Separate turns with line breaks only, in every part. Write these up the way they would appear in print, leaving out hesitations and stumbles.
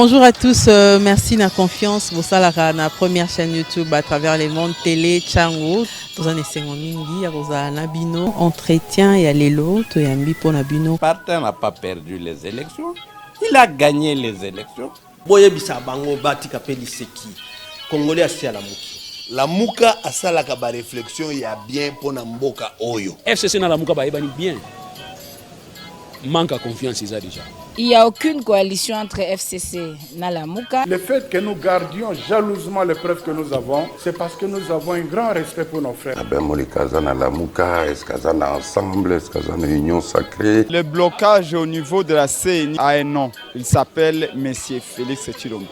Bonjour à tous, merci de la confiance. Vous savez, la première chaîne YouTube à travers les mondes télé, Chango. Vous en êtes mingi, vous avez Nabino, entretien et Alelo, tu es ambi pour Nabino.
Parti n'a pas perdu les élections, il a gagné les élections.
Boye bisa bango bati kapeli seki. Congolais asi à la muki.
La muka asala ka ba réflexion ya bien pour na mboka oyo.
FCC na la muka ba ebani bien. Manque à confiance ils a déjà.
Il n'y a aucune coalition entre FCC et Nalamuka.
Le fait que nous gardions jalousement les preuves que nous avons, c'est parce que nous avons un grand respect pour nos frères.
Est-ce qu'ils sont ensemble, est-ce qu'ils ont une union sacrée?
Le blocage au niveau de la CENI a un nom. Il s'appelle M. Félix Tshilombo.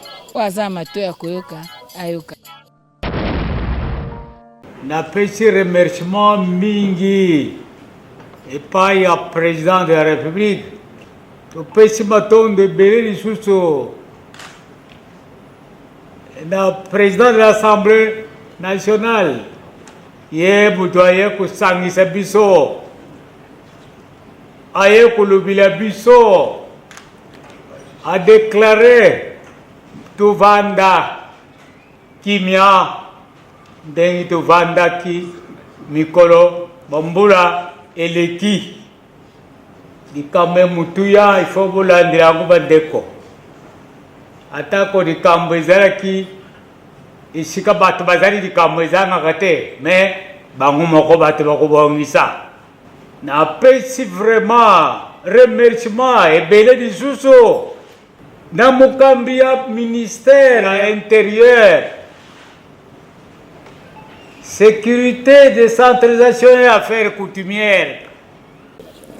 Na petit remerciement mingi et pas ya président de la République. Le petit maton de Béli Sousso, le président de l'Assemblée nationale, hier, vous voyez que Sangisa Bisso, ailleurs que le Bila Bisso a déclaré tout Vanda Kimia, Dengi tout Vanda Ki, Mikolo, Bambula et Leki. Di kambe mutuya il faut bolandira ngo bandeko atako di kambe zaraki isika batu bazali di kambe zanga kate mais bango moko batu bakobongisa na pesi vraiment remerciement et belé di suso na mukambi ya ministère intérieur sécurité décentralisation et affaires coutumières.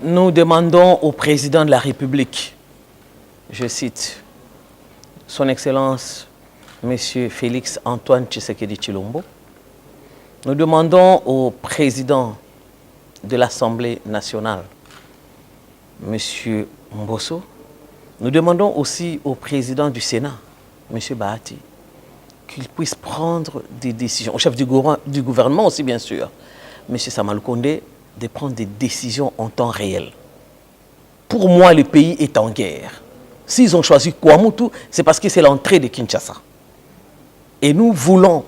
Nous demandons au président de la République, je cite, Son Excellence M. Félix Antoine Tshisekedi Tshilombo, nous demandons au président de l'Assemblée nationale, M. Mbosso, nous demandons aussi au président du Sénat, M. Bahati, qu'il puisse prendre des décisions, au chef du gouvernement aussi bien sûr, M. Samalou Kondé, de prendre des décisions en temps réel. Pour moi, le pays est en guerre. S'ils ont choisi Kouamoutou, c'est parce que c'est l'entrée de Kinshasa. Et nous voulons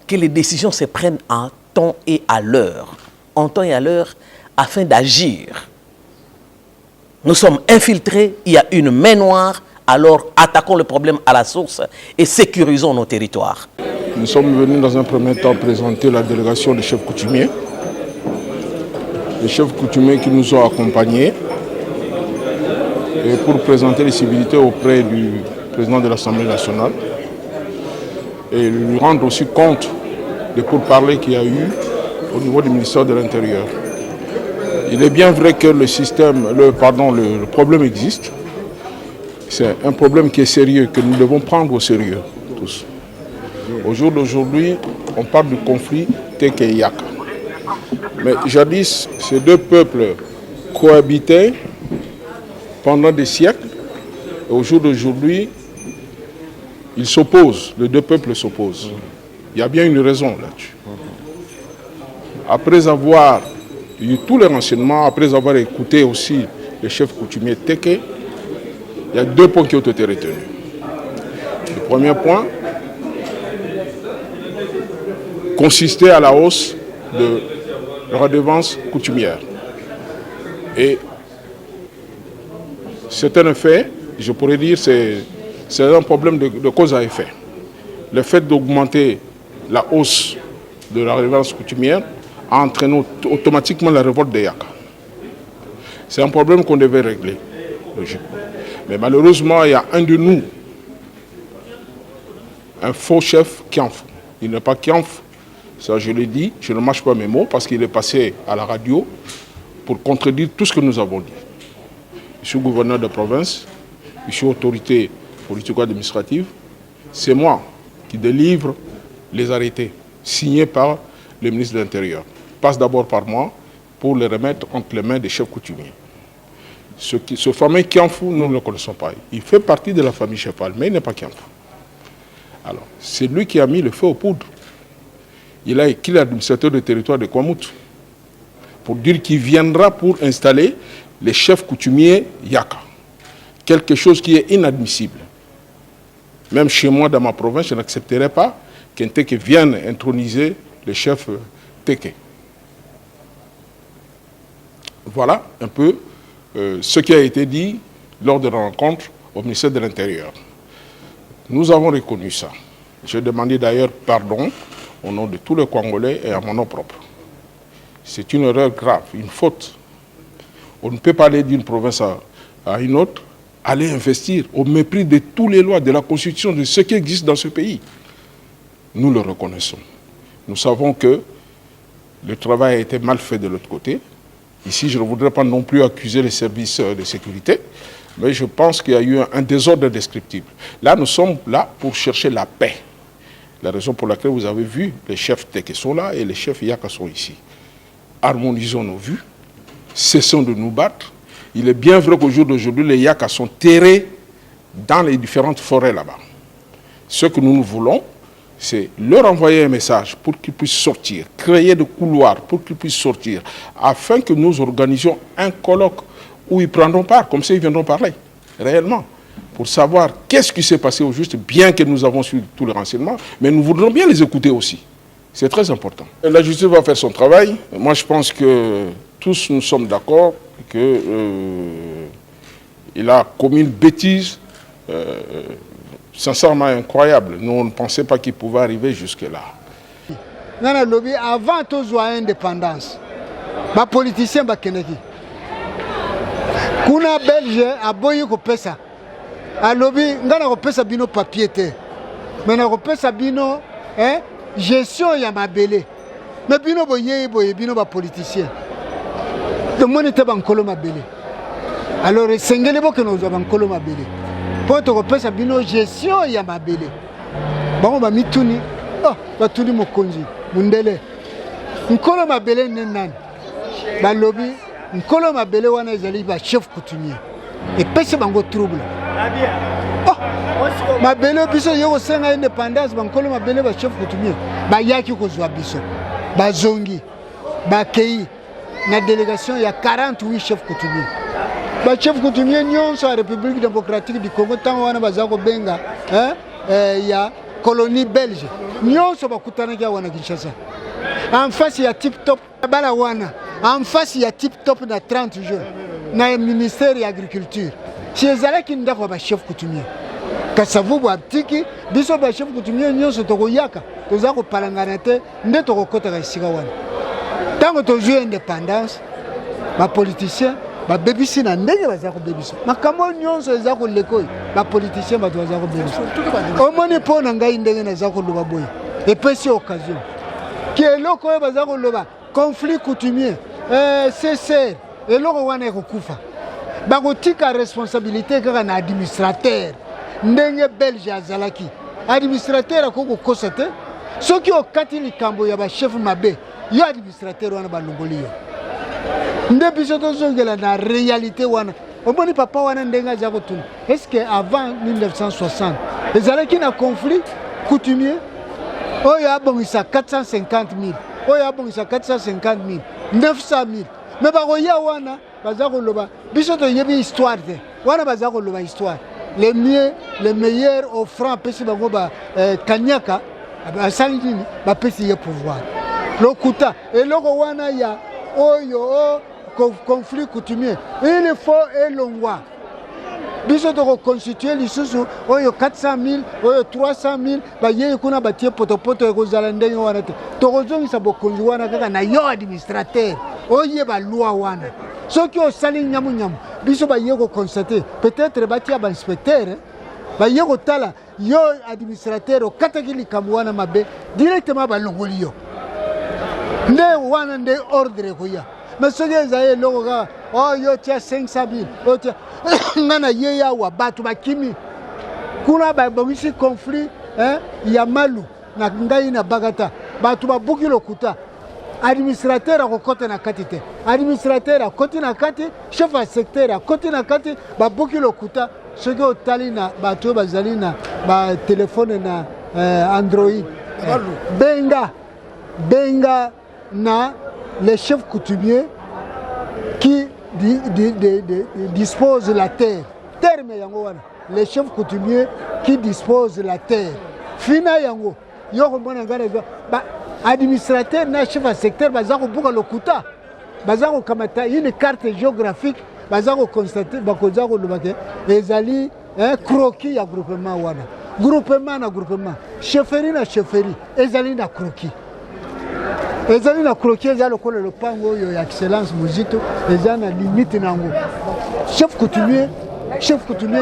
que les décisions se prennent en temps et à l'heure. En temps et à l'heure, afin d'agir. Nous sommes infiltrés, il y a une main noire, alors attaquons le problème à la source et sécurisons nos territoires.
Nous sommes venus dans un premier temps présenter la délégation des chefs coutumiers. Les chefs coutumiers qui nous ont accompagnés et pour présenter les civilités auprès du président de l'Assemblée nationale et lui rendre aussi compte des pourparlers qu'il y a eu au niveau du ministère de l'Intérieur. Il est bien vrai que le problème existe. C'est un problème qui est sérieux, que nous devons prendre au sérieux tous. Au jour d'aujourd'hui, on parle du conflit Teke et Yaka. Mais jadis, ces deux peuples cohabitaient pendant des siècles. Et au jour d'aujourd'hui, ils s'opposent, les deux peuples s'opposent. Il y a bien une raison là-dessus. Après avoir eu tous les renseignements, après avoir écouté aussi les chefs coutumiers Teke, il y a deux points qui ont été retenus. Le premier point consistait à la hausse de redevance coutumière. Et c'est un effet, je pourrais dire, c'est un problème de cause à effet. Le fait d'augmenter la hausse de la redevance coutumière a entraîné automatiquement la révolte des Yaka. C'est un problème qu'on devait régler, logiquement. Mais malheureusement, il y a un de nous, un faux chef, Kianfou. Il n'est pas Kianfou. Ça, je l'ai dit, je ne mâche pas mes mots parce qu'il est passé à la radio pour contredire tout ce que nous avons dit. Je suis gouverneur de province, je suis autorité politico-administrative. C'est moi qui délivre les arrêtés signés par le ministre de l'Intérieur. Passe d'abord par moi pour les remettre entre les mains des chefs coutumiers. Ce fameux Kianfou, nous ne le connaissons pas. Il fait partie de la famille chefale, mais il n'est pas Kianfou. Alors, c'est lui qui a mis le feu aux poudres. Il a écrit l'administrateur du territoire de Kouamoutou pour dire qu'il viendra pour installer les chefs coutumiers Yaka. Quelque chose qui est inadmissible. Même chez moi, dans ma province, je n'accepterai pas qu'un Teke vienne introniser le chef Teke. Voilà un peu ce qui a été dit lors de la rencontre au ministère de l'Intérieur. Nous avons reconnu ça. J'ai demandé d'ailleurs pardon au nom de tous les Congolais et à mon nom propre. C'est une erreur grave, une faute. On ne peut pas aller d'une province à une autre, aller investir au mépris de toutes les lois, de la Constitution, de ce qui existe dans ce pays. Nous le reconnaissons. Nous savons que le travail a été mal fait de l'autre côté. Ici, je ne voudrais pas non plus accuser les services de sécurité, mais je pense qu'il y a eu un désordre indescriptible. Là, nous sommes là pour chercher la paix. La raison pour laquelle vous avez vu les chefs Teke sont là et les chefs Yaka sont ici. Harmonisons nos vues, cessons de nous battre. Il est bien vrai qu'au jour d'aujourd'hui, les Yaka sont terrés dans les différentes forêts là-bas. Ce que nous voulons, c'est leur envoyer un message pour qu'ils puissent sortir, créer des couloirs pour qu'ils puissent sortir, afin que nous organisions un colloque où ils prendront part, comme ça ils viendront parler, réellement, pour savoir qu'est-ce qui s'est passé au juste, bien que nous avons su tous les renseignements, mais nous voudrons bien les écouter aussi. C'est très important. La justice va faire son travail. Moi, je pense que tous nous sommes d'accord qu'il a commis une bêtise sincèrement incroyable. Nous, on ne pensait pas qu'il pouvait arriver jusque-là.
Avant l'indépendance, les politiciens sont Kennedy. Kuna Belge a boyi ko pesa. A lobby ngana ko pesa bino papier te. Mais na ko pesa bino gestion ya mabele. Mais bino boye bino ba politicien. De monite bankolo mabele. Alors sengele bo ke no zo bankolo mabele. Po to ko pesa bino gestion ya mabele. Bango ba mituni. Oh, batuni mokonzi mundele. Nkolo mabele nenani. Ba lobby Nkolo mabele wana ezali ba chef coutumier. Et pese bango trouble. Oh, mabele biso yoko senga indépendance bankolo mabele ba chef coutumier. Ba yaki ko zwa biso. Ba zongi. Ba kei na délégation ya 48 chefs coutumiers. Ba chef coutumier nyonso a République démocratique du Congo tango wana bazako benga ya colonie belge. Nyonso bakutana kia wana Kinshasa. En face ya tip top bala wana. En face, il y a tip top dans 30 jours. Dans le ministère de l'Agriculture. Si vous avez un chef coutumier, quand ça vous va tiki, biso ba chef coutumier nyon so toko yaka, toza ko palanganate, nde toko kota ka sigawana. Tant que tu joues indépendance, ba politicien, ba bebisi na ndenge baza ko bebiso. Makambo nyon so za ko lekoy, ba politicien ba toza ko bebiso. O moni po na ngai ndenge na za ko loba boy. Et puis c'est occasion. Qui est loko baza ko loba conflit coutumier. C'est et l'on wana kufa bakotika responsabilité kaka na administrateur ndenge belge azalaki administrateur akoko kosate soki okati likambo ya ba chef mabe yo administrateur wana balongoli yo nde biso tozongela na réalité wana omoni papa wana ndenge aza kotuna est-ce que avant 1960 ezalaki na conflit coutumier oyo abongisa 450 000 oyo abongisa 450 000 900 000. Mais baroya wana bazako loba biso to yebi histoire te wana bazako loba histoire les meilleurs offrant pesi bango ba kanyaka basali nini ba pesi ye pouvoir lokuta et loko wana ya oyo conflit coutumier il faut elongwa biso to constituer lisusu oyo 400 000 oyo 300 000 ba ye kuna batie potopoto ekozala ndenge wana te to kozongisa bokonzi wana kaka na yo administrateur oye ba loi wana soki osali nyamu biso ba ye ko constater peut-être batia ba inspecteur ba ye ko tala yo administrateur o kataki likambo wana mabe directement ba longoli yo nde wana nde ordre ko ya mais soki ezaye loko ka oyo tia 500 000 oyo tia ngana ye ya wa batu bakimi kuna ba bongisi conflit ya malu na ngai na bagata batu babuki lokuta administrateur akokota na kati te administrateur akoti na kati chef à secteur akoti na kati babuki lokuta soki otali na batu bazali na ba téléphone na Android benga na les chefs coutumiers qui dispose de la terre. Terre mais yango wana. les chefs coutumiers qui disposent de la terre. Fina yango, yoko mwana ngana ba administrateur na chef de secteur bazako buka lokuta. Bazako kamata une carte géographique, bazako constater bakozako lobate ezali croquis ya groupement wana. Groupement na groupement, chefferie na chefferie, ezali na croquis. Ezali na croquis ezali lokola lopango yo ya excellence muzito, ezali na limite nango. Chef coutumier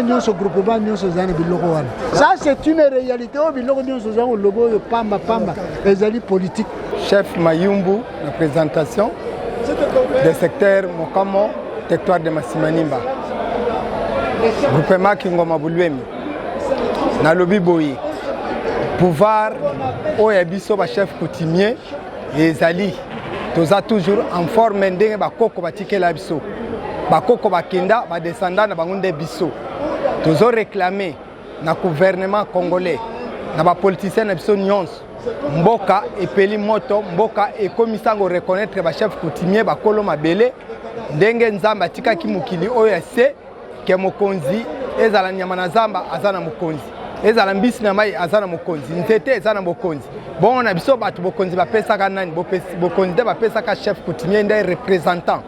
nyonso groupement nyonso zana biloko wana. Ça c'est une réalité au biloko nyonso zana logo yo pamba ezali politique.
Chef Mayumbu, la présentation des secteurs Mokamo, territoire de Masimanimba. Groupement Kingoma Bulwemi. Na lobi boyi. Pouvoir oyabiso ba chef coutumier ezali. Toza toujours en forme ndenge ba koko batikela biso. Bakoko bakenda ba descendant na bangunde biso. Tozo réclamer na gouvernement congolais na ba politiciens na biso nyonso. Mboka epeli moto, mboka ekomisango reconnaître ba chef coutumier ba kolo mabele ndenge nzamba tikaki mukili oyo ase ke mokonzi ezala nyama na zamba azana mokonzi. Ezala mbisi na mai azana mokonzi. Nzete ezana mokonzi. Bon na biso batu bokonzi bapesa ka nani bokonzi de bapesa ka chef coutumier ndai représentant.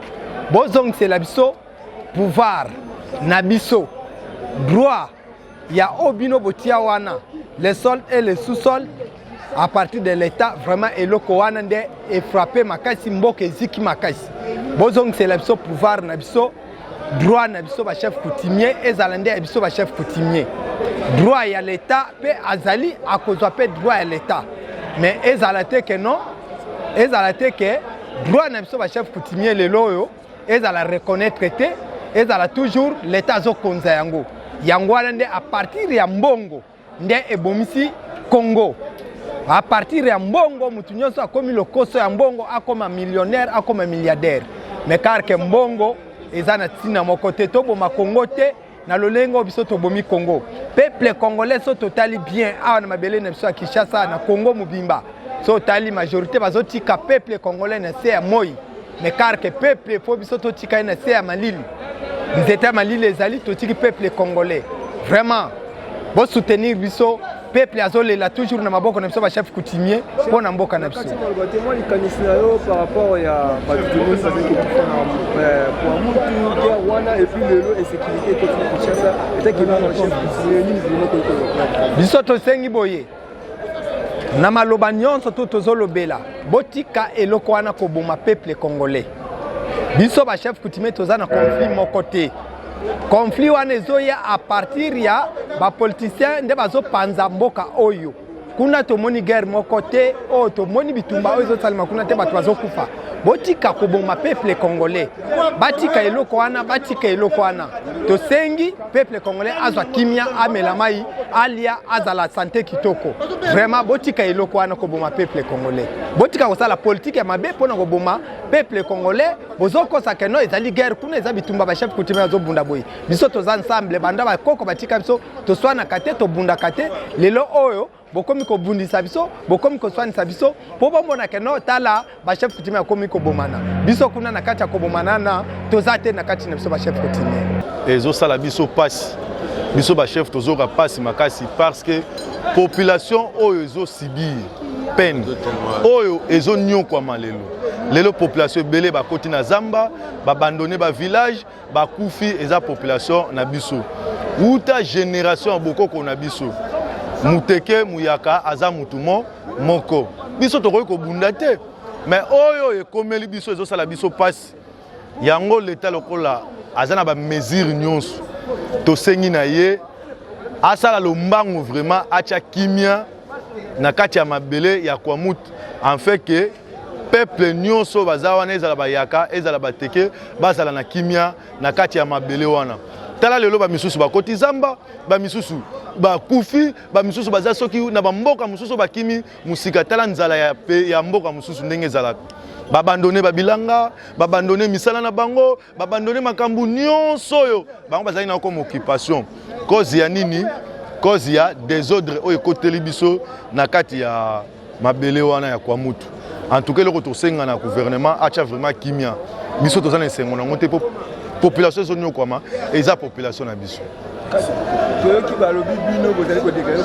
Bozong c'est la biso pouvoir na biso droit ya obino botia wana les sols et les sous-sols à partir de l'état vraiment eloko wana nde e frapper makasi mboka eziki makasi. Bozong c'est la biso pouvoir na biso droit na biso ba chef coutumier ezala nde biso ba chef coutumier. Droit ya l'état pe azali akozwa pe droit ya l'état. Mais ezala te que non, ezala te que droit na biso ba chef coutumier lelo yo ezala reconnaître te, ezala toujours l'état zo konza yango. Yango wana nde à partir ya mbongo nde ebomisi Congo. À partir ya mbongo mutu nyonso akomi lokoso ya mbongo akoma millionnaire akoma milliardaire. Mais car que mbongo ezana tina moko te to boma Congo te na lolengo biso to bomi Congo. Peuple congolais so totali bien awa na mabele na biso ya Kinshasa na Congo mubimba. So tali majorité bazotika peuple congolais na se ya moi. Mais car que peuple faut biso to tika na se ya malili. Nzeta malili ezali to tiki peuple congolais. Vraiment bo soutenir biso peuple azolela toujours na maboko na biso ba chef coutumier pour na mboka na biso.
Par rapport ya batutumu ça fait que pour mutu wana et puis lelo et sécurité to Kinshasa et que na chef coutumier ni
biso to sengi boye. Na maloba nyonso to tozolobela botika eloko wana koboma peuple congolais. Biso ba chef coutumier toza na conflit moko te. Conflit wana ezoya à partir ya ba politiciens nde bazo panza mboka oyo. Kuna tomoni guerre moko te o tomoni bitumba oyo zosalima kuna te bato bazokufa. Botika koboma peuple congolais. Batika eloko wana. Tosengi peuple congolais azwa kimia amela mai alia azala santé kitoko. Vraiment botika eloko wana koboma peuple congolais. Botika kosala politique ya mabe pona koboma peuple congolais bozoko sakeno ezali guerre kuna eza bitumba ba chef coutumier azobunda boyi. Biso toza ensemble banda ba koko batika biso toswana kate to bunda kate lelo oyo bokomi ko bundisa biso bokomi ko swanisa biso po bomona keno tala ba chef coutumier akomi ko bomana biso kuna na kati ya ko bomana na tozate na kati na biso ba chef coutumier
ezo sala biso passe biso ba chef tozoka passe makasi parce que population oyo ezo subir peine oyo ezo nyokwa lelo population belé ba koti na zamba ba abandonner ba village ba kufi eza population na biso uta génération bokoko na biso muteke muyaka aza mutumo moko biso tokoki kobunda te mais oyo ekomeli biso ezosala biso passe yango l'état lokola aza na ba mesure nyonso tosengi na ye asala lombango vraiment acha kimia na kati ya mabele ya kwamut en fait que peuple nyonso baza wana ezala bayaka ezala bateke bazala na kimia na kati ya mabele wana tala lelo ba misusu bakoti zamba ba misusu bakufi ba misusu baza soki na bamboka misusu bakimi musika tala nzala ya mboka misusu ndenge ezalaka babandone babilanga babandone misala na bango babandone makambu nyonso oyo bango bazali na comme occupation cause ya nini cause ya désordre oyo ekoteli biso na kati ya mabele wana ya kwa mutu en tout cas le retour senga na gouvernement acha vraiment kimia biso tozana esengo na ngote population zo nyokwama eza population na biso
qui va le bino vous allez déclarer le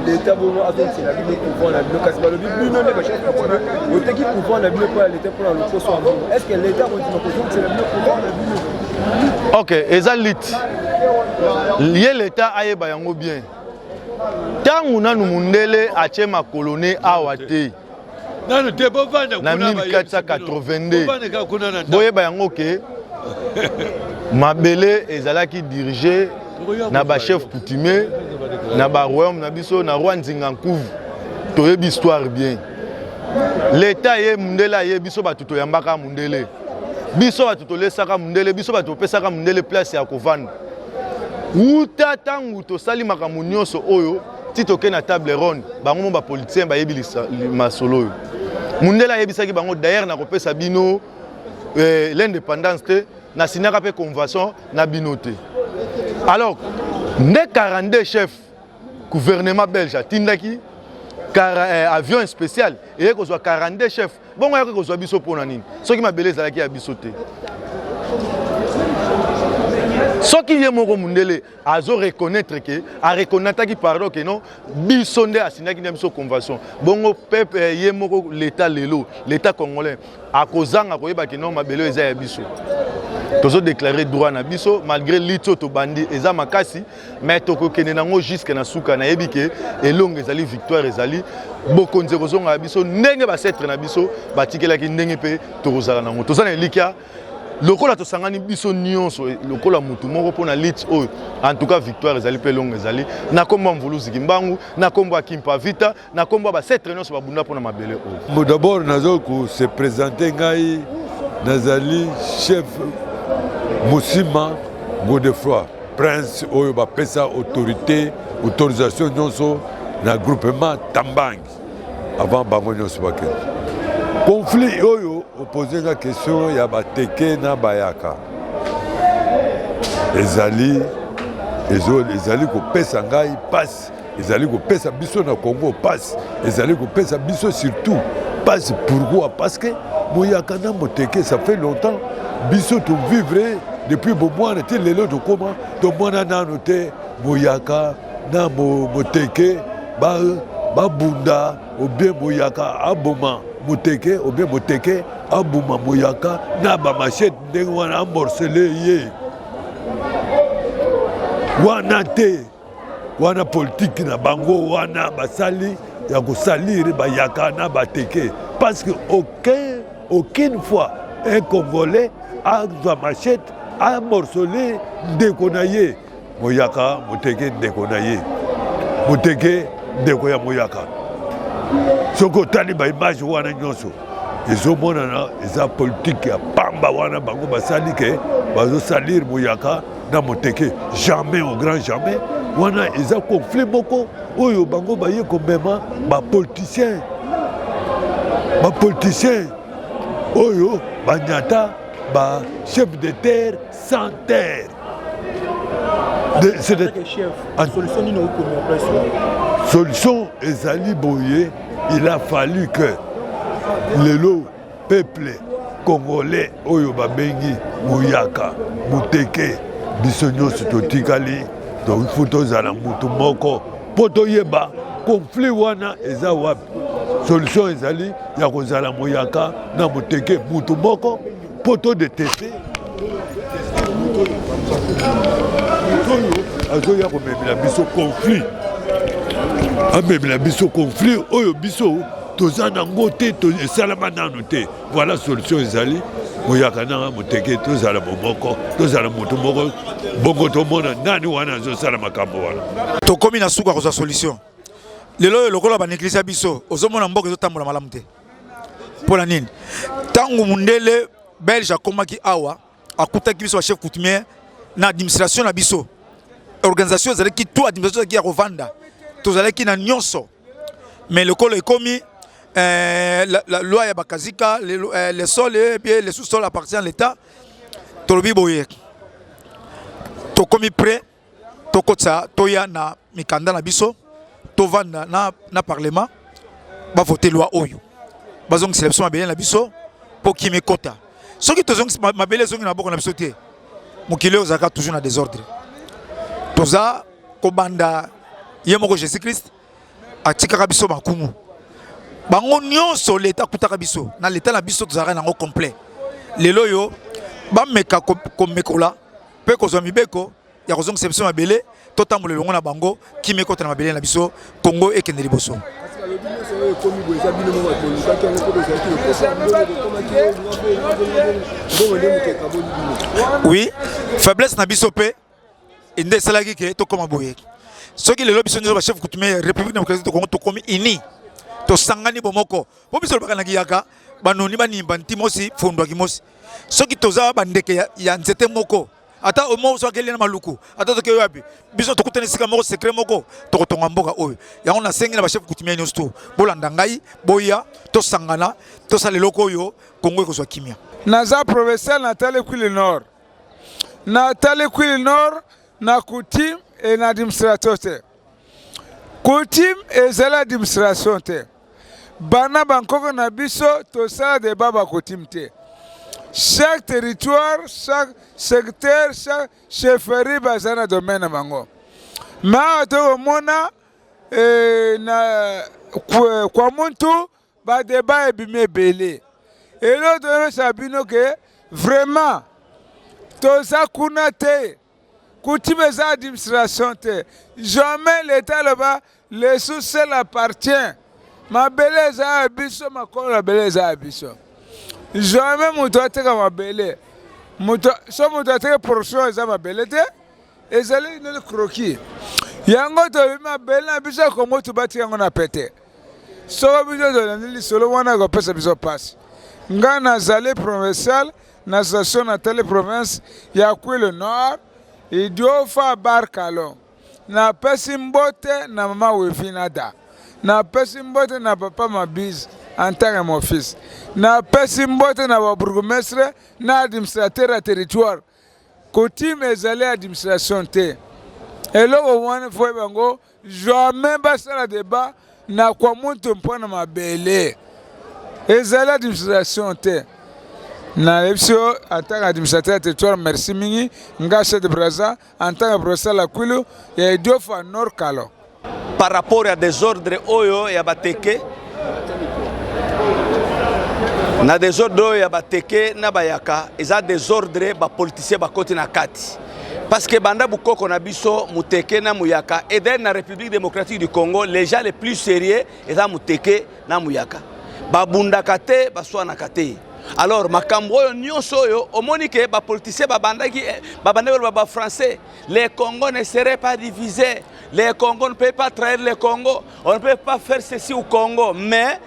l'état bon c'est la bino pouvoir la bino kasi le bino ne va chef au qui pouvoir la bino pour l'état pour le poste est-ce que l'état continue que c'est la bino pouvoir la bino
OK ezalit lié l'état ayeba yango bien tangu nanu mundele ache makolone awate na 1482 boyeba yango ke mabele ezalaki dirigé na ba chef coutumier na ba royaume na biso na roi Nzinga Nkuvu toyebi histoire bien l'état ye mundele ye biso batuto yambaka mundele biso batuto lesaka mundele biso batuto pesaka mundele place ya kovanda uta tangu to sali makambo nyonso oyo titoke na table ronde bango ba politicien ba yebi masolo oyo mundele yebisaki bango d'ailleurs na kopesa bino l'indépendance te na sinaka pe convention na binote. Alors, nde 42 chefs gouvernement belge atindaki avion spécial et ko zo 42 chefs. Bon ya ko zo biso pona nini. Soki mabele ezalaki ya biso te. Soki ye moko mundele azo reconnaître que a reconnaître ki pardon que non biso nde asinaki na biso convention. Bongo peuple ye moko l'état lelo, l'état congolais akozanga koyeba que non mabele eza ya biso. Tozo déclaré droit na biso malgré lito to bandi eza makasi mais toko kene nango jusque na suka na yebike elonge ezali victoire ezali bokonze kozonga na biso ndenge ba setre na biso batikelaki ndenge pe tokozala nango tozana elikia lokola tosangani biso nyonso lokola mutu moko pona lit oyo en tout cas victoire ezali pe longe ezali na komba mvuluzi kimbangu na komba kimpa vita na komba ba setre nyonso babunda pona mabele oyo
d'abord nazo ko se présenter ngai nazali chef Moussima Godefroy, prince oyo bapesa autorité, autorisation nyonso na groupement Tambangi avant bango nyonso bakende. Conflit oyo opposé la question ya bateke na bayaka. Ezali ko pesa ngai passe, ezali ko pesa biso na Congo passe, ezali ko pesa biso surtout passe. Pourquoi? Parce que moyaka na moteke ça fait longtemps biso to vivre depuis Bomwana te lelo to koma to mona na note moyaka na moteke ba bunda ou bien moyaka aboma moteke ou bien moteke aboma moyaka na ba machette ndenge wana amorcelé ye wana te wana politique na bango wana basali ya ko salir bayaka na bateke parce que aucune fois un Congolais a sa machette a morcelé déconaillé moyaka moteke déconaillé moteke décoya moyaka soko tali ba image wana nyonso ezomona na eza politique ya pamba wana bango basali ke bazo salir moyaka na moteke jamais au grand jamais wana eza conflit moko oyo bango baye komema ba politicien oyo banyata ba chef de terre sans terre. C'est solution ezali boye, il a fallu que le peuple congolais oyo babengi moyaka muteke biso nyonso totikali donc faut zala mutu moko poto yeba conflit wana eza wapi. Solution ezali ya kozala moyaka na muteke mutu moko poto de tete azo ya komemela biso conflit amemela biso conflit oyo biso toza nango te esalama nano te. Voilà solution ezali moyaka na muteke tozala momoko tozala mutu moko bongo tomona nani wana azosala makambo wana
tokomi na suka kozwa solution lelo lokola ba négliger biso ozomona mboka ezotambola malamu te pona nini tangu mundele belge akomaki awa akutaki biso ba chef coutumier na administration na biso organisation ezalaki tout administration qui a revanda tozalaki na nyonso mais lokola ekomi la loi ya bakazika les sols et puis les sous-sols appartiennent à l'état tolobi boye tokomi prêt tokotsa toya na mikanda na biso tovanda na parlement ba voter loi oyo bazong sélection mabele na biso po kimi kota soki tozong mabele zongi na boko na biso te mokile ozaka toujours na désordre toza kobanda ye moko Jésus Christ atikaka biso makumu bango nyonso l'état kutaka biso na l'état na biso tozaka nango complet lelo yo bameka komekola pe kozwa mibeko ya kozongisa biso mabele totambola elongo na bango kimekota na mabele na biso Congo ekende liboso. Oui, faiblesse na biso pe inde salaki ke to koma boye. Soki lelo biso nyo ba chef coutumier République démocratique du Congo to komi ini to sangani bomoko. Po biso bakana kiyaka banoni banimba ntimosi fondwa kimosi. Soki toza bandeke ya nzete moko ata omo so akeli na maluku ata to keyo yapi biso to kutana sika moko secret moko to kotonga mboka oyo yango na sengi na ba chef coutumier nyosto bolanda ngai boya to sangana to saleloko oyo Congo ekozwa kimia.
Naza provincial Nathalie Kwili Nord. Nathalie Kwili Nord na coutume et na administration te. Coutume et zela administration te. Bana bankoko na biso to sala de baba coutume te. Chaque territoire, chaque secteur, chaque chefferie bazana domaine na bango. Ma to mona na kwa muntu ba débat ebime belé. Et l'autre sabino que vraiment toza kuna te. Coutume za administration te. Jamais l'état là-bas les sous-sol appartient. Ma beleza abiso ma kola beleza abiso. Jamais muto ateka mabele. Muto so muto ateka portion za mabele te. Ezali no croquis. Yango to mabele na biso ko moto bati yango na pete. So biso do ndili solo wana go pesa biso pass. Nga nazali provincial na station Nathalie province ya Kwili Nord idiofa barkalo. Na pesi mbote na mama wefinada. Na pesi mbote na papa mabiz en tant que mon fils. Na pesi mbote na bourgmestre na administrateur à territoire. Coutume ezali administration te. Eloko wana foi bango jamais basala débat na kwa muntu mpona mabele. Ezali administration te. Na lepsio en tant qu'administrateur à territoire merci mingi nga chef de Brazza en tant que professeur la Kwilu ya idiofa Nord Kalo.
Par rapport à des ordres oyo ya bateke na des ordres ya bateke na bayaka eza des ordres ba politicien ba koti na kati parce que banda bukoko na biso muteke na muyaka et dans la République démocratique du Congo les gens les plus sérieux eza muteke na muyaka babundaka te baswana kate. Alors makambo oyo nyonso oyo omoni ke ba politicien babandaki ba français les Congos ne seraient pas divisés. Les Congos ne peuvent pas trahir le Congo. On ne peut pas faire ceci au Congo. Mais,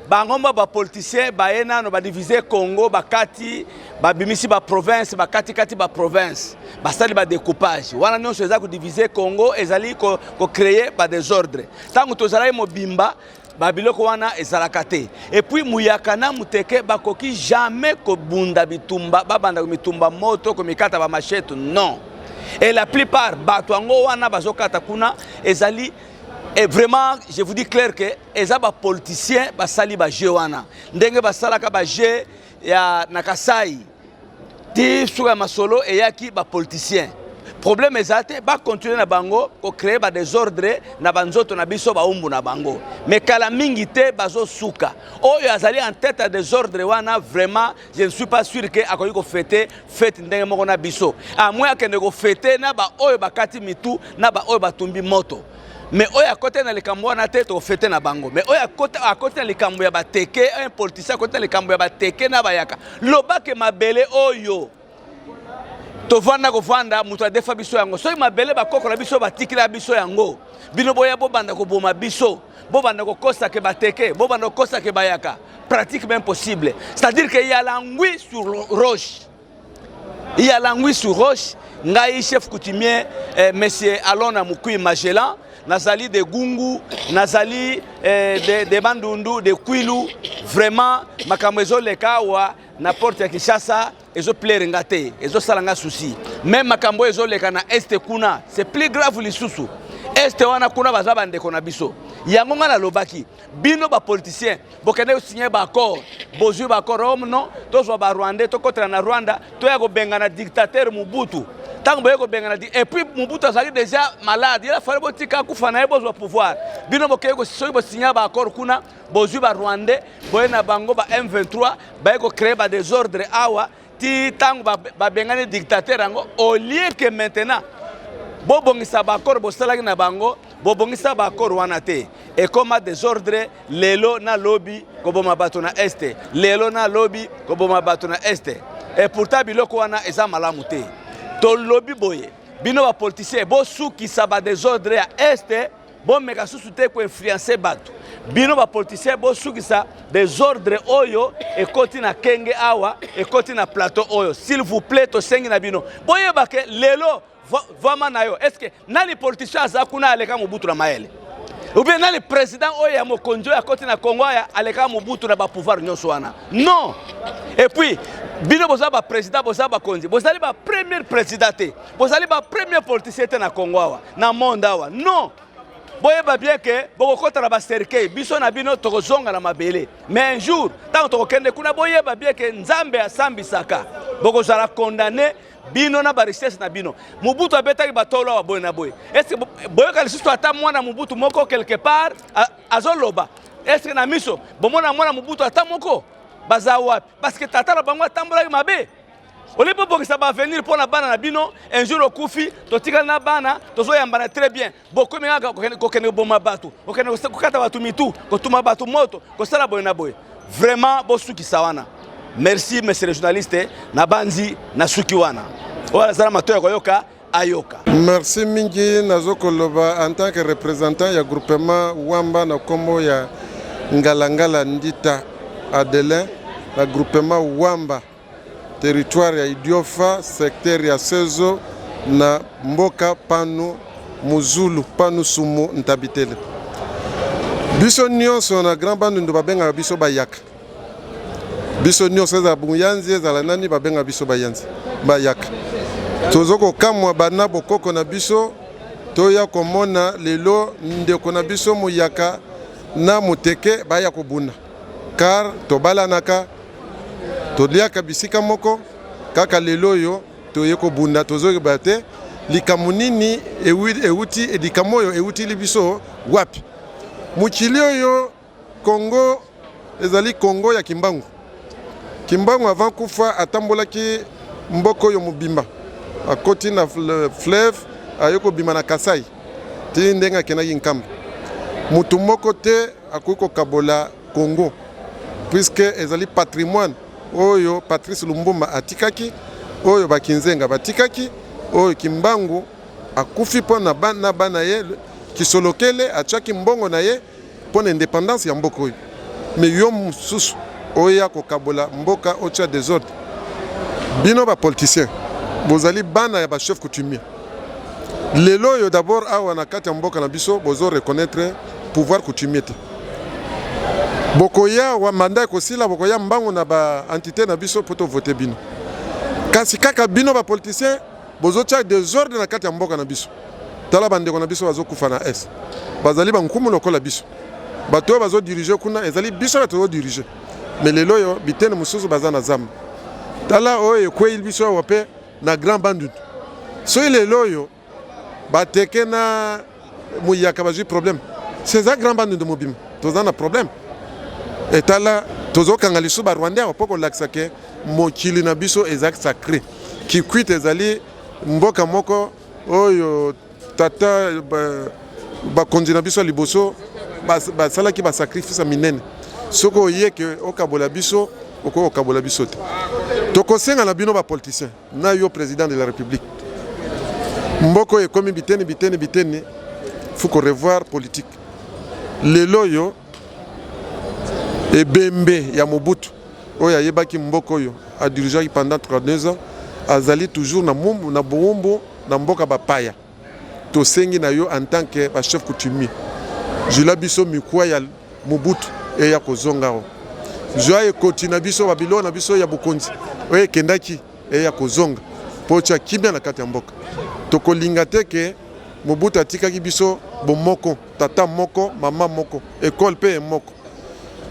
bangomba ba politiciens, ba ena no ba diviser Congo, ba kati, ba bimisi ba province, ba kati ba province. Ba sali ba découpage. Wana nyonso eza ko diviser Congo, ezali ko créer ba désordre. Tango tozala mo bimba, ba biloko wana ezalaka te. Et puis muyaka na muteke bakoki jamais ko bunda bitumba, ba banda ko mitumba moto, ko mikata ba machette, non. Et la plupart batwango wana bazokata kuna ezali et vraiment je vous dis clair que ezaba politicien basali ba jeu wana ndenge basalaka ba jeu ya nakasai ti suka masolo et yaki ba politicien problème ezate ba continuer na bango ko créer ba désordre na banzoto na biso ba umbu na bango mais kala mingi te bazo suka oyo azali en tête à désordre wana vraiment je ne suis pas sûr que akoyi ko fêter fête ndenge moko na biso a moins que ne ko fêter na ba oyo bakati mitu na ba oyo batumbi moto mais oyo akote na likambo wana te to fêter na bango mais oyo akote na likambo ya bateke un politicien akote na likambo ya bateke na bayaka lobake mabele oyo tovanda kovanda mutu adefa biso yango soki mabele bakoko na biso batikila biso yango bino boya bobanda koboma biso bobanda kokosa ke bateke bobanda kokosa ke bayaka pratique même possible c'est-à-dire qu'il y a l'anguille sur roche il y a l'anguille sur roche ngai chef coutumier monsieur Alona Mukui Magellan nazali de Gungu nazali de Bandundu de Kwilu vraiment makambo ezoleka wa na porte ya Kinshasa ezo plaire ngate ezo salanga souci même makambo ezoleka na este kuna c'est plus grave lisusu este wana kuna bazaba ndeko na biso yango ngana lobaki bino ba politicien bokende signer ba accord bozui ba accord non tozwa ba Rwanda to kotra na Rwanda to ya ko benga na dictateur Mobutu tant boye ko bengana di et puis Mobutu azali déjà malade il a fallu botika kufa na yebo pouvoir bino boke ko soki bo signer ba accord kuna bozwi ba rwandais boye na bango ba M23 ba ko créer ba désordre awa ti tant ba bengana dictateur ango au lieu que maintenant bobongisa ba accord bo salaki na bango bobongisa ba accord wana te et comme désordre lelo na lobby ko boma bato na este lelo na lobby ko boma bato na este et pourtant biloko wana eza malamu te to lobby boye bino ba politicien bo suki saba désordre à este bo meka susu te ko influencer bato bino ba politicien bo suki sa désordre oyo et koti na kenge awa et koti na plateau oyo s'il vous plaît to sengi na bino boye ba ke lelo vraiment na yo est-ce que nani politicien azakuna aleka Mobutu na maele ou bien nani président oya mokonjo ya koti na Congo ya aleka Mobutu na ba pouvoir nyonso wana non et puis bino boza ba président boza ba konzi bozali ba premier président te bozali ba premier politicien te na Congo awa na monde awa non boye ba bien que boko kota na ba cercueil biso na bino tokozonga na mabele mais un jour tant tokokende kuna boye ba bien que nzambe asambisaka boko zala condamné bino na ba richesse na bino Mobutu abetaki batolo wa boye na boye est-ce que boye ka lisusu ata mwana Mobutu moko quelque part azoloba est-ce que na miso bomona mwana Mobutu ata moko baza wapi parce que tata na bango atambolaki mabe olipo bokisa ba venir pour na bana na bino un jour okufi totika na bana tozoyambana très bien beaucoup menga kokene boma batu kokene kokata batu mitu kotuma batu moto kosala boye na boye vraiment bosuki sawana. Merci, monsieur le journaliste. Nabanzi Nasukiwana. Voilà, Zalamato Yoka Ayoka.
Merci Mingi Nazokoloba en tant que représentant du groupement Wamba na Kombo ya Ngalangala Ndita Adelin, le groupement Wamba, territoire ya Idiofa, secteur ya Sezo na Mboka Panu Muzulu Panu Sumu Ntabitele. Biso nyonso na grand bande ndo babenga biso bayaka. Biso nyonso za buyanzi za nani babenga biso bayanzi bayaka. Tozoko kamwa bana bokoko na biso toya komona lelo ndeko na biso muyaka na muteke baya kobuna. Car tobalanaka toliaka bisika moko kaka lelo yo toye kobunda tozoke bate likamunini ewuti edikamoyo ewuti libiso wapi. Mukili oyo Congo ezali Congo ya Kimbangu. Kimbangu avant kufa atambolaki mboko yo mubimba. Akoti na fleuve ayoko bima na Kasai. Ti ndenga kenaki nkamba. Mutu moko te akuko kabola Congo. Puisque ezali patrimoine oyo Patrice Lumumba atikaki, oyo bakinzenga batikaki, oyo Kimbangu akufi pona bana ye kisolokele achaki mbongo na ye pona indépendance ya mboko oyo. Mais yo mususu oya kokabola mboka ocha désordre. Bino ba politicien bozali bana ya ba chef coutumier. Lelo yo d'abord awa na kati ya mboka na biso bozo reconnaître pouvoir coutumier. Bokoya wa mandat kosila bokoya mbango na ba entité na biso poto voter bino. Kasi kaka bino ba politicien bozo cha désordre na kati ya mboka na biso. Tala bandeko na biso bazo kufa na S. Bazali ba nkumu lokola biso. Bato bazo diriger kuna ezali biso bato diriger. Mais lelo yo bitene mususu bazana zam. Tala oyo kweli biso wape na grand bandu. So lelo yo bateke na muyaka baji problème. C'est ça grand bandu de mobim. Tozana problème. Et tala tozo kangalisu ba Rwandais opoko laksake mokili na biso exact sacré. Ki kwite ezali mboka moko oyo tata ba konjina biso liboso ba salaki ba sacrifice minene. Soko yeke okabola biso oko okabola biso te. Toko senga na bino ba politicien na yo président de la République. Mboko e komi bitene faut qu'on revoir politique. Lelo yo et Bembe ya Mobutu oya yebaki mboko yo a dirigé pendant 32 ans azali toujours na mumbu na bombo na mboka bapaya to sengi na yo en tant que chef coutumier jila biso mikwa ya Mobutu e ya kozonga o joa e kotina biso babilo na biso ya bukonzi oye kendaki e ya kozonga pocha kimia na kati ya mboka to kolinga te ke Mobutu atikaki biso bomoko tata moko mama moko école pe moko.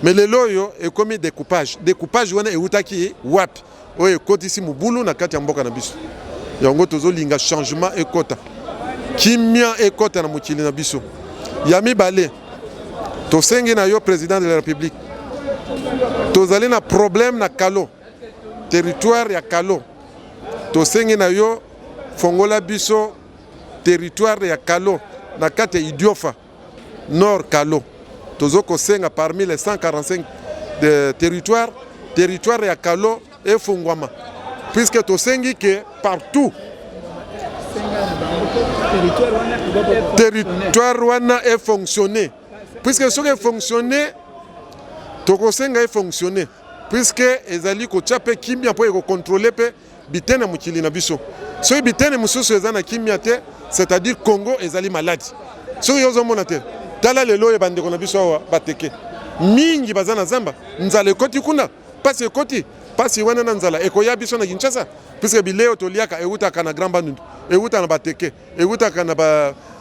Mais le loyo est comme découpage. Découpage wana e utaki wapi. Oye kotisi mubulu na kati ya mboka na biso. yango tozolinga changement ekota kimia ekota na mokili na biso ya mibale tosengi na yo président de la république tozali na problème na Kalo territoire ya Kalo tosengi na yo fongola biso territoire ya Kalo na kati Idiofa Nord Kalo tozoko senga parmi les 145 de territoire ya Kalo et Fongwama puisque tosengi que partout territoire wana est fonctionné puisque ce qui est fonctionné tokosenga est fonctionné puisque ezali ko tchape kimia po eko contrôler pe bitene mukili na biso so bitene mususu ezana kimia te c'est-à-dire Congo ezali malade so yozo monate tala lelo e bande kona biso wa bateke mingi bazana zamba nzala ekoti kuna pasi wana na nzala ekoya biso na Kinshasa puisque bileo toliaka euta kana Grand Bandundu euta na bateke euta kana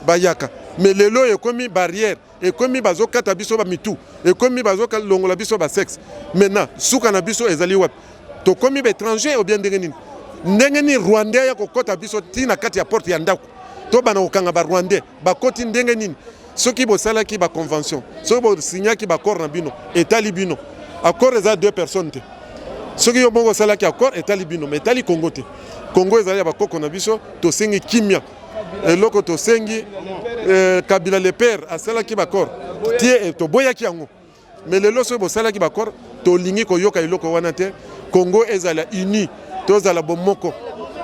bayaka mais lelo ekomi barrière ekomi bazokata biso ba mitu ekomi bazoka longola biso ba sexe maintenant suka na biso ezali wapi to komi ba étranger ou bien ndenge ni Rwandais ya kokota biso tina kati ya porte ya ndako to bana okanga ba Rwandais bakoti ndenge nini soki bosala ki ba convention soki bo signa ki ba accord na bino etali bino accord eza deux personnes te soki yo bongo sala ki accord etali bino mais etali Congo te Congo ezali ba koko na biso to sengi kimia eloko to sengi Kabila le père asala ki ba accord tie to boya ki yango mais lelo so bosala ki ba accord to lingi ko yoka eloko wana te Congo ezala uni tozala bomoko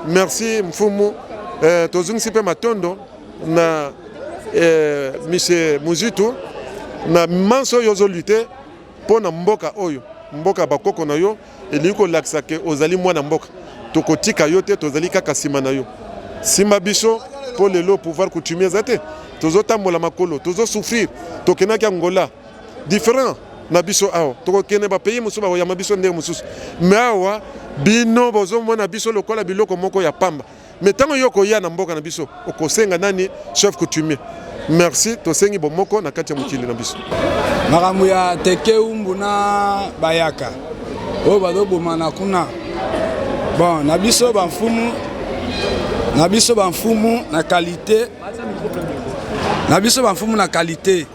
merci mfumu tozungisi pe matondo na monsieur Muzitu na manso yozo lutter pona mboka oyo mboka bakoko na yo eliko laksa ke ozali mwana mboka tokotika yo te tozali kaka sima na yo sima biso po lelo pouvoir coutumier zate tozotambola makolo tozo souffrir tokenaki Angola différent na biso awa tokokene ba pays musuba ya mabiso ndenge mususu mais awa bino bozo mona biso lokola biloko moko ya pamba mais tango yoko ya na mboka na biso okosenga nani chef coutumier merci tosengi bomoko na kati ya mukili na biso
makambo ya teke umbu na bayaka oyo bazobomana kuna bon na biso bamfumu na qualité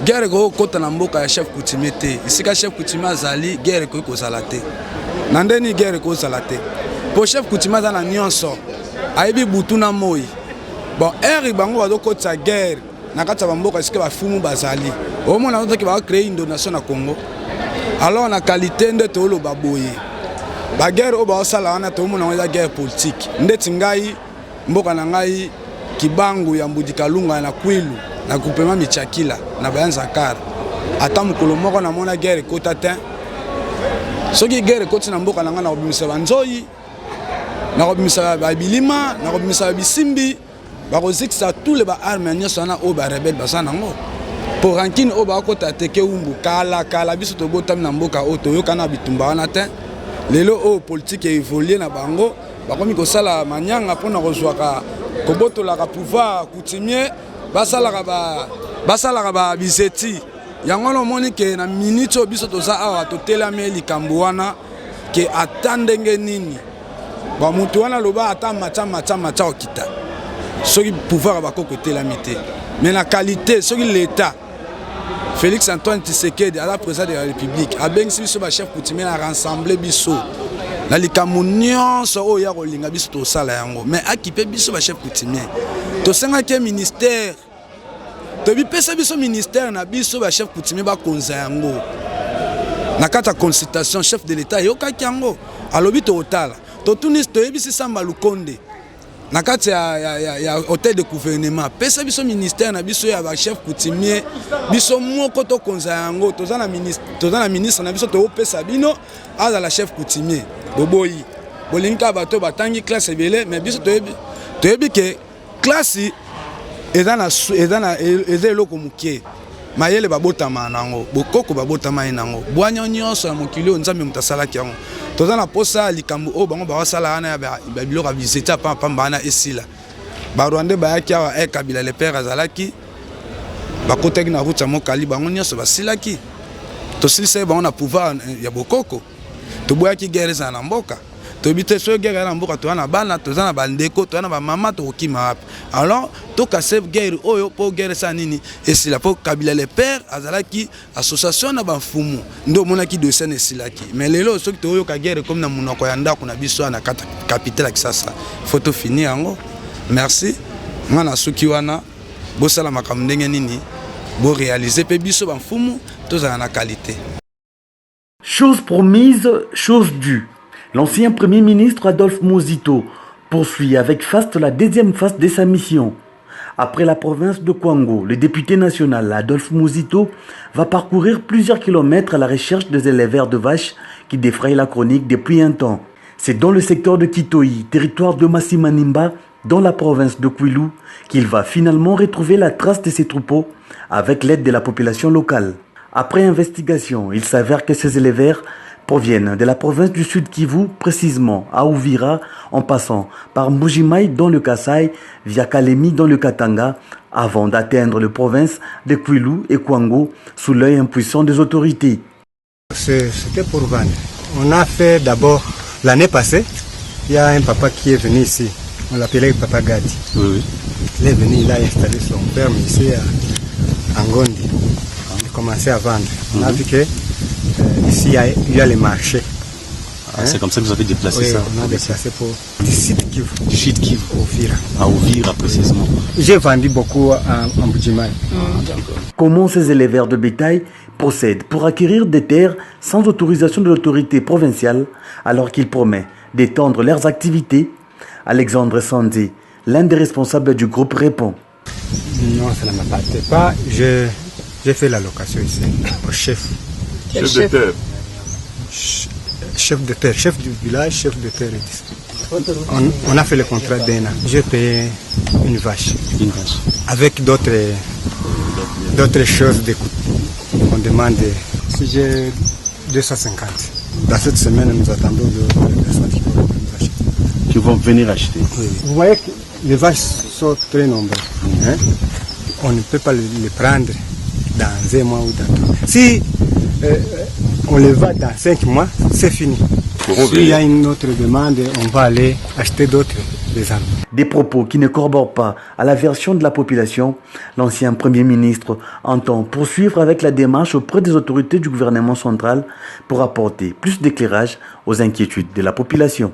guerre ko kota na mboka ya chef coutumier te isika chef coutumier azali guerre ko kozala te na ndeni guerre ko kozala te po chef coutumier za na nyonso ayebi butu na moi bon eri bango bazokotisa guerre na kati ya bamboka isika bafumu bazali omona otoki bakréer une donation na Congo alors na qualité nde toloba boye baguerre oyo baosala wana tomona eza guerre politique ndeti ngai mboka na ngai Kibangu ya Mbudi Kalunga na Kwilu na groupement Michakila na Bayanzakara ata mokolo moko na mona guerre ekota te soki guerre ekoti na mboka na ngai na kobimisa banzoi na kobimisa babilima na kobimisa bisimbi bakozikisa tous les armes ya nyonso wana oyo barebele baza nango po rankine oyo bakota teke umbu kala biso tobotami na mboka oyo toyoka na bitumba wana te lelo oyo politique evolue na bango bakomi kosala manyanga mpona kozwaka kobotolaka pouvoir coutumier basalaka babiseti yango wana omoni ke na minute oyo biso toza awa totelami likambo wana ke ata ndenge nini bamutu wana loba ata matcha okita soki pouvoir bakoko etelami te mais na qualité soki l'état Félix Antoine Tshisekedi à la présidence de la République abengisi biso ba chef coutumier na rassembler biso na likambo nyonso oyo ya kolinga biso tosala yango mais akipe biso ba chef coutumier tosengaki ministère tobipesa biso ministère na biso ba chef coutumier bakonza yango na kati ya consultation chef de l'état yokaki yango alobi totala totunis toyebisi Samba Lukonde na kati ya hôtel de gouvernement pesa biso ministère na biso ya ba chef coutumier biso moko tokonza yango toza na ministre na biso topesa bino aza la chef coutumier boboyi bolinga bato batangi classe ebele mais biso toyebi ke classe eza eloko mukie mayele babotama nango bokoko babotama nango bwanya nyonso ya mokili oyo nzambe moto asalaki yango toza na posa likambo oyo bango bakosala wana ya biloko ya visite pamba wana esila barwandais bayaki awa Kabila le père azalaki bakotaki na route ya mokali bango nyonso basilaki tosilisa bango na pouvoir ya bokoko toboyaki guerre ezala na mboka
tobite so guerre na mboka to na bana to na bandeko to na ba mama to kima alors to kase guerre oyo po guerre sa nini esila po Kabila le père azalaki association na ba mfumu ndo mona ki dossier esilaki mais lelo so to oyo ka guerre comme na munoko ya ndako na biso na capitale Kisasa photo fini yango merci ngana suki wana bosala makambo ndenge nini bo réaliser pe biso ba mfumu to za na qualité.
Chose promise, chose due. L'ancien Premier ministre Adolphe Muzito poursuit avec faste la deuxième phase de sa mission. Après la province de Kwango, le député national Adolphe Muzito va parcourir plusieurs kilomètres à la recherche des éleveurs de vaches qui défrayent la chronique depuis un temps. C'est dans le secteur de Kitoi, territoire de Massimanimba, dans la province de Kwilu, qu'il va finalement retrouver la trace de ses troupeaux avec l'aide de la population locale. Après investigation, il s'avère que ces éleveurs proviennent de la province du Sud Kivu, précisément à Uvira, en passant par Mbujimaï dans le Kasaï, via Kalemi dans le Katanga, avant d'atteindre les provinces de Kwilu et Kwango sous l'œil impuissant des autorités.
C'était pour vendre. On a fait d'abord, l'année passée, il y a un papa qui est venu ici, on l'appelait Papa Gadi. Oui. Il est venu, il a installé son ferme ici à Ngondi. Il a commencé à vendre. On a vu que ici il y a les marchés.
C'est comme ça que vous avez déplacé ça?
On a déplacé pour du sud Kivu.
Du sud Kivu.
Uvira.
À Uvira précisément.
J'ai vendu beaucoup en Mbujimaï.
Comment ces éleveurs de bétail procèdent pour acquérir des terres sans autorisation de l'autorité provinciale alors qu'ils promettent d'étendre leurs activités? Alexandre Sandi, l'un des responsables du groupe, répond.
Non, ça ne m'appartient pas. J'ai fait la location ici au chef.
Chef de terre.
Chef de terre, chef du village, chef de terre. On a fait le contrat d'un an. J'ai payé une vache.
Une vache.
Avec d'autres choses qu'on demande. Si j'ai 250. Dans cette semaine, nous attendons 200 qui vont nous acheter.
Qui vont venir acheter.
Oui. Vous voyez que les vaches sont très nombreuses. Hein? On ne peut pas les prendre dans un mois ou dans 2. Si on les va dans 5 mois, c'est fini. S'il y a une autre demande, on va aller acheter d'autres des arbres.
Des propos qui ne corroborent pas à la version de la population, l'ancien Premier ministre entend poursuivre avec la démarche auprès des autorités du gouvernement central pour apporter plus d'éclairage aux inquiétudes de la population.